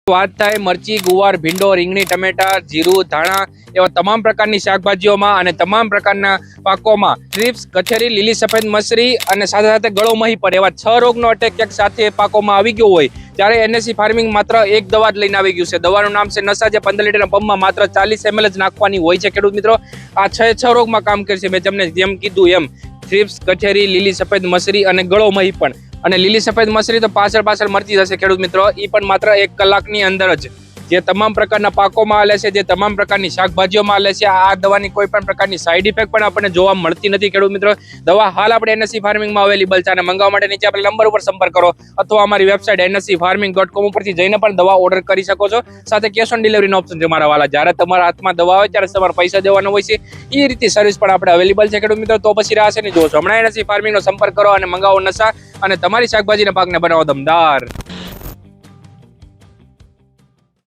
વાત થાય મરચી, ગુવાર, ભીંડો, રીંગણી, ટમેટા, જીરું, ધાણા એવા તમામ પ્રકારની શાકભાજીઓમાં અને તમામ પ્રકારના પાકોમાં થ્રિપ્સ, કથેરી, લીલી સફેદ મસરી અને સાથે સાથે ગળો મહી પડે એવા 6 રોગનો અટેક એક સાથે પાકોમાં આવી ગયો હોય ત્યારે એનએસસી ફાર્મિંગ માત્ર એક દવા જ લઈને આવી ગયું છે. દવાનું નામ છે નશા, જે 15 લીટરના પંપમાં માત્ર 40 ml જ નાખવાની હોય છે. ખેડૂત મિત્રો, આ 6 રોગમાં કામ કરશે. મેં તમને જેમ કીધું એમ થ્રિપ્સ, કથેરી, લીલી સફેદ મસરી અને ગળો મહી પણ. અને લીલી સફેદ મસરી તો પાછળ મરચી જશે ખેડૂત મિત્રો. એ પણ માત્ર 1 કલાકની અંદર જ જે તમામ પ્રકારના પાકોમાં હાલે છે, જે તમામ પ્રકારની શાકભાજીઓમાં હાલે છે. આ દવાની કોઈ પણ પ્રકારની સાઈડ ઇફેક્ટ પણ આપણને જોવા મળતી નથી ખેડૂત મિત્રો. દવા હાલ આપણે એનએસસી ફાર્મિંગમાં અવેલેબલ છે અને મંગાવવા માટે નીચે આપણે નંબર ઉપર સંપર્ક કરો અથવા અમારી વેબસાઇટ nscfarming.com ઉપરથી જઈને પણ દવા ઓર્ડર કરી શકો છો. સાથે કેશ ઓન ડિલિવરીનો ઓપ્શન છે મારા વાલા. જ્યારે તમારા હાથમાં દવા આવે ત્યારે તમારે પૈસા દેવાના હોય છે. એ રીતે સર્વિસ પણ આપણે અવેલેબલ છે ખેડૂત મિત્રો. તો પછી રાહ શેની જુઓ છો? હમણાં એનએસસી ફાર્મિંગનો સંપર્ક કરો અને મંગાવો નશા અને તમારી શાકભાજીના પાકને બનાવો દમદાર.